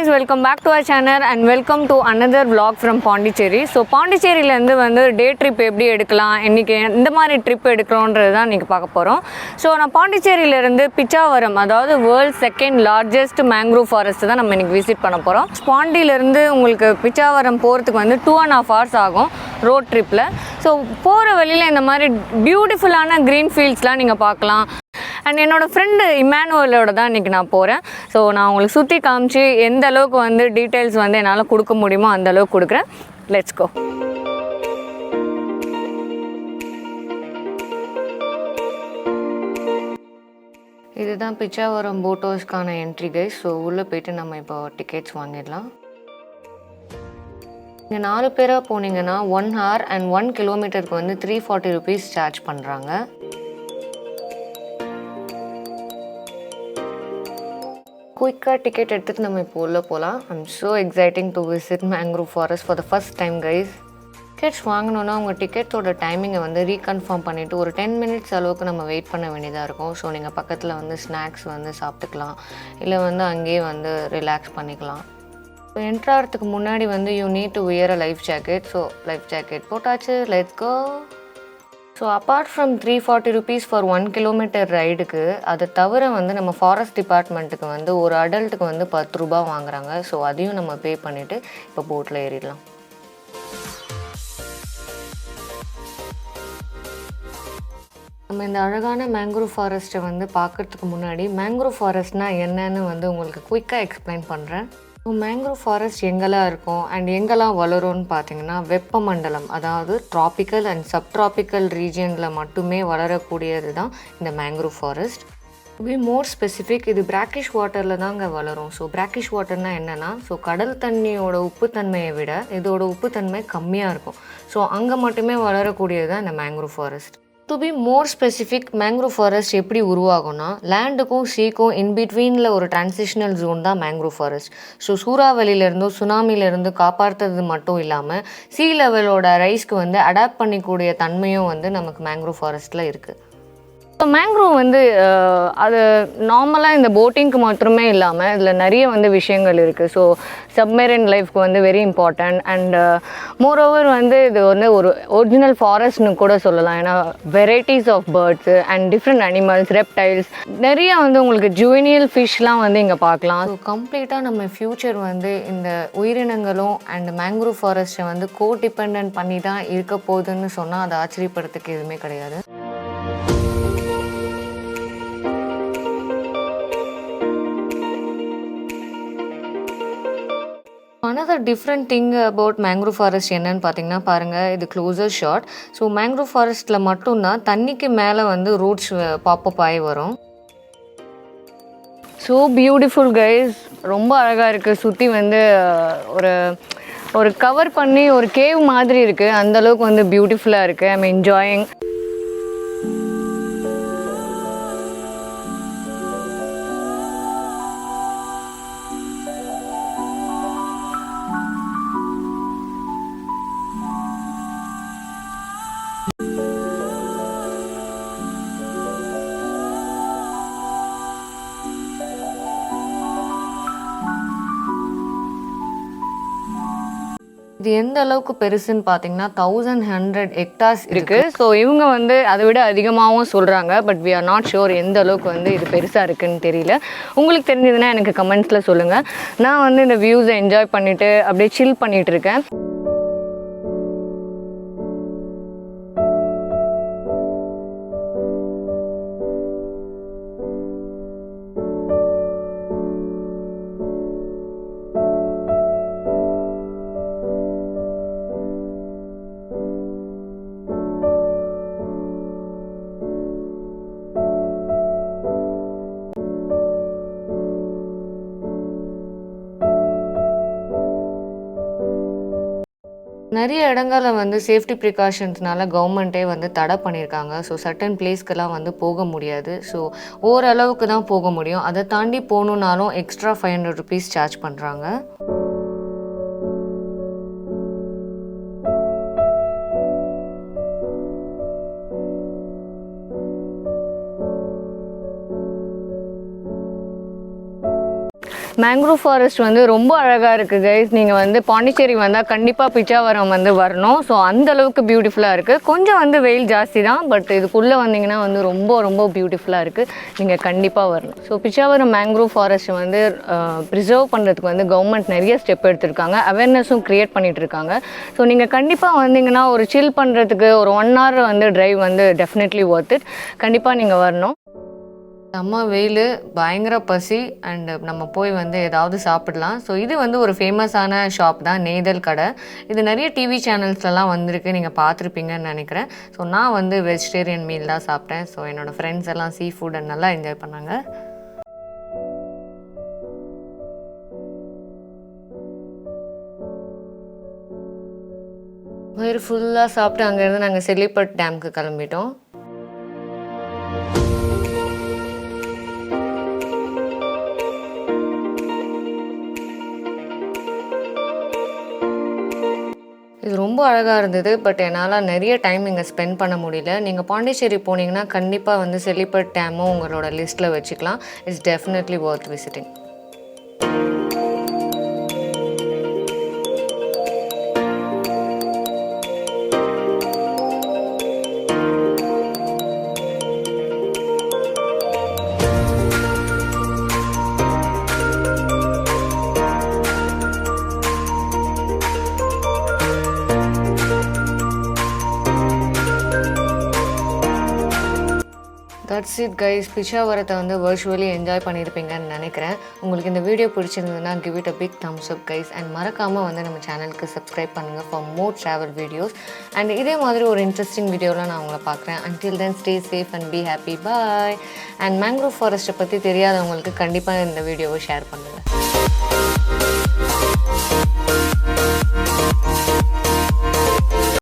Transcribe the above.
guys, welcome back to our channel and welcome to another vlog from Pondicherry. So Pondicherry la irundhu vandu day trip eppadi edukalam inniki indha mari trip edukromndradha dhaan ninga paaka porom. So na Pondicherry la irundhu Pichavaram adhaadu world second largest mangrove forest dhaan nama iniki visit panna porom. Pondi la irundhu ungalku Pichavaram poradhukku vandu 2.5 hours agum road trip la. So pora velila indha mari beautiful ana green fields la neenga paakalam. And என்னோடய friend இமானுவலோட தான் இன்றைக்கி நான் போகிறேன். So நான் உங்களுக்கு சுற்றி காமிச்சு எந்த அளவுக்கு வந்து டீட்டெயில்ஸ் வந்து என்னால் கொடுக்க முடியுமோ அந்த அளவுக்கு கொடுக்குறேன். Let's go. இதுதான் பிச்சாவரம் போட் ஹவுஸ்க்கான என்ட்ரி கைஸ். ஸோ உள்ளே போய்ட்டு நம்ம இப்போ டிக்கெட்ஸ் வாங்கிடலாம். நீங்கள் 4 பேராக போனீங்கன்னா 1 hour அண்ட் 1 kilometerக்கு வந்து 340 rupees சார்ஜ் பண்ணுறாங்க. குயிக்காக டிக்கெட் எடுத்துகிட்டு நம்ம இப்போ உள்ளே போகலாம். I'm so exciting to visit mangrove forest for the first time guys. Tickets வாங்கினோன்னா உங்கள் டிக்கெட்டோட டைமிங்கை வந்து ரீகன்ஃபார்ம் பண்ணிவிட்டு ஒரு 10 minutes அளவுக்கு நம்ம வெயிட் பண்ண வேண்டியதாக இருக்கும். ஸோ நீங்கள் பக்கத்தில் வந்து ஸ்நாக்ஸ் வந்து சாப்பிட்டுக்கலாம், இல்லை வந்து அங்கேயே வந்து ரிலாக்ஸ் பண்ணிக்கலாம். ஸோ என்ட்ராகிறதுக்கு முன்னாடி வந்து you need to wear a life jacket. So life jacket போட்டாச்சு, let's go. So apart from 340 rupees for 1 kilometer ரைடுக்கு, அதை தவிர வந்து நம்ம ஃபாரஸ்ட் டிபார்ட்மெண்ட்டுக்கு வந்து ஒரு அடல்ட்டுக்கு வந்து 10 ரூபாய் வாங்குறாங்க. ஸோ அதையும் நம்ம பே பண்ணிவிட்டு இப்போ போட்டில் ஏறிடலாம். நம்ம இந்த அழகான மேங்க்ரோவ் ஃபாரஸ்ட்டை வந்து பார்க்குறதுக்கு முன்னாடி மேங்க்ரோவ் ஃபாரஸ்ட்னால் என்னன்னு வந்து உங்களுக்கு குயிக்காக எக்ஸ்பிளைன் பண்ணுறேன். மேங்க்ரோவ் ஃபாரஸ்ட் எங்கெல்லாம் இருக்கும் அண்ட் எங்கெல்லாம் வளரும்னு பார்த்தீங்கன்னா வெப்பமண்டலம், அதாவது ட்ராபிக்கல் அண்ட் சப்ட்ராபிக்கல் ரீஜியனில் மட்டுமே வளரக்கூடியது தான் இந்த mangrove forest. Be more specific, இது பிராக்கிஷ் வாட்டரில் தாங்க வளரும். ஸோ பிராக்கிஷ் வாட்டர்னால் என்னென்னா, ஸோ கடல் தண்ணியோட உப்புத்தன்மையை விட இதோட உப்புத்தன்மை கம்மியாக இருக்கும். ஸோ அங்கே மட்டுமே வளரக்கூடியது தான் இந்த mangrove forest. To be more specific, mangrove forest எப்படி உருவாகும்னா, லேண்டுக்கும் சீக்கும் இன்பிட்வீனில் ஒரு டிரான்சிஷனல் ஜோன் தான் மேங்க்ரோவ் ஃபாரஸ்ட். ஸோ சூறாவளியிலேருந்தோ சுனாமிலேருந்து காப்பாற்றுறது மட்டும் இல்லாமல் சீ லெவலோட ரைஸ்க்கு வந்து அடாப்ட் பண்ணிக்கூடிய தன்மையும் வந்து நமக்கு மேங்க்ரோவ் ஃபாரஸ்ட்டில் இருக்குது. ஸோ மேங்க்ரோவ் வந்து அது நார்மலாக இந்த போட்டிங்க்கு மாத்திரமே இல்லாமல் இதில் நிறைய வந்து விஷயங்கள் இருக்குது. ஸோ சப்மெரின் லைஃப்க்கு வந்து வெரி இம்பார்ட்டன்ட் அண்ட் மோரோவர் வந்து இது வந்து ஒரு ஒரிஜினல் ஃபாரஸ்ட்னு கூட சொல்லலாம். ஏன்னா varieties of birds and different animals, reptiles, நிறைய வந்து உங்களுக்கு ஜுவனியல் ஃபிஷ்லாம் வந்து இங்கே பார்க்கலாம். ஸோ கம்ப்ளீட்டாக நம்ம ஃப்யூச்சர் வந்து இந்த உயிரினங்களும் அண்ட் மேங்க்ரோவ் ஃபாரஸ்ட்டை வந்து டிபெண்ட் பண்ணி தான் இருக்க போகுதுன்னு சொன்னால் அது ஆச்சரியப்படுறதுக்கு எதுவுமே கிடையாது. another different thing about mangrove forest என்னன்னு பார்த்தீங்கன்னா பாருங்கள், இது க்ளோசர் ஷாட். ஸோ மேங்க்ரோவ் ஃபாரஸ்ட்டில் மட்டும்தான் தண்ணிக்கு மேலே வந்து ரூட்ஸ் பாப்பப் ஆகி வரும். ஸோ பியூட்டிஃபுல் கைஸ், ரொம்ப அழகாக இருக்குது. சுற்றி வந்து ஒரு கவர் பண்ணி ஒரு கேவ் மாதிரி இருக்குது. அந்தளவுக்கு வந்து பியூட்டிஃபுல்லாக இருக்குது. I'm enjoying. இது எந்த அளவுக்கு பெருசுன்னு பார்த்தீங்கன்னா 1100 hectares இருக்குது. ஸோ இவங்க வந்து அதை விட அதிகமாகவும் சொல்கிறாங்க. But we are not sure எந்த அளவுக்கு வந்து இது பெருசாக இருக்குதுன்னு தெரியல. உங்களுக்கு தெரிஞ்சதுன்னா எனக்கு கமெண்ட்ஸில் சொல்லுங்கள். நான் வந்து இந்த வியூஸை என்ஜாய் பண்ணிவிட்டு அப்படியே சில் பண்ணிகிட்டு இருக்கேன். நிறைய இடங்களில் வந்து சேஃப்டி ப்ரிகாஷன்ஸ்னால கவர்மெண்ட்டே வந்து தடை பண்ணியிருக்காங்க. ஸோ சர்டன் பிளேஸ்க்கெல்லாம் வந்து போக முடியாது. ஸோ ஓரளவுக்கு தான் போக முடியும். அதை தாண்டி போகணுன்னாலும் எக்ஸ்ட்ரா 500 rupees சார்ஜ் பண்ணுறாங்க. மேங்க்ரோவ் ஃபாரஸ்ட் வந்து ரொம்ப அழகாக இருக்குது கைஸ். நீங்கள் வந்து பாண்டிச்சேரி வந்தால் கண்டிப்பாக பிச்சாவரம் வந்து வரணும். ஸோ அந்தளவுக்கு பியூட்டிஃபுல்லாக இருக்குது. கொஞ்சம் வந்து வெயில் ஜாஸ்தி தான், பட் இதுக்குள்ளே வந்தீங்கன்னா வந்து ரொம்ப ரொம்ப பியூட்டிஃபுல்லாக இருக்குது. நீங்கள் கண்டிப்பாக வரணும். ஸோ பிச்சாவரம் மேங்க்ரோவ் ஃபாரஸ்ட்டை வந்து ப்ரிசர்வ் பண்ணுறதுக்கு வந்து கவர்மெண்ட் நிறைய ஸ்டெப் எடுத்திருக்காங்க, அவேர்னஸும் க்ரியேட் பண்ணிகிட்டு இருக்காங்க. ஸோ நீங்கள் கண்டிப்பாக வந்தீங்கன்னா ஒரு சில் பண்ணுறதுக்கு ஒரு 1 hour வந்து ட்ரைவ் வந்து டெஃபினெட்லி ஒர்த் இட். கண்டிப்பாக நீங்கள் வரணும். செம்ம வெயில், பயங்கர பசி, அண்டு நம்ம போய் வந்து ஏதாவது சாப்பிடலாம். ஸோ இது வந்து ஒரு ஃபேமஸான ஷாப் தான், நெய்தல் கடை. இது நிறைய டிவி சேனல்ஸ்லலாம் வந்திருக்கு, நீங்கள் பார்த்துருப்பீங்கன்னு நினைக்கிறேன். ஸோ நான் வந்து வெஜிடேரியன் மீல் தான் சாப்பிட்டேன். ஸோ என்னோடய ஃப்ரெண்ட்ஸ் எல்லாம் சீ ஃபுட் நல்லா என்ஜாய் பண்ணாங்க. வயிறு ஃபுல்லாக சாப்பிட்டு அங்கேருந்து நாங்கள் செல்லிப்பட்டு டேமுக்கு கிளம்பிட்டோம். இது ரொம்ப அழகாக இருந்தது, பட் என்னால் நிறைய டைம் இங்கே ஸ்பெண்ட் பண்ண முடியல. நீங்கள் பாண்டிச்சேரி போனீங்கன்னா கண்டிப்பாக வந்து செல்லிப்பட்டு டேமும் உங்களோட லிஸ்ட்டில் வச்சுக்கலாம். It's definitely worth visiting. That's it guys. பிச்சாவரத்தை வந்து வர்ச்சுவலி என்ஜாய் பண்ணியிருப்பீங்கன்னு நினைக்கிறேன். உங்களுக்கு இந்த வீடியோ பிடிச்சிருந்ததுன்னா give it a big thumbs up guys. And மறக்காமல் வந்து நம்ம சேனலுக்கு சப்ஸ்கிரைப் பண்ணுங்கள் for more travel videos. And இதே மாதிரி ஒரு இன்ட்ரெஸ்டிங் வீடியோவில் நான் உங்களை பார்க்குறேன். Until then stay safe and be happy. Bye. And mangrove ஃபாரஸ்ட்டை பற்றி தெரியாதவங்களுக்கு கண்டிப்பாக இந்த வீடியோவை ஷேர் பண்ணுங்கள்.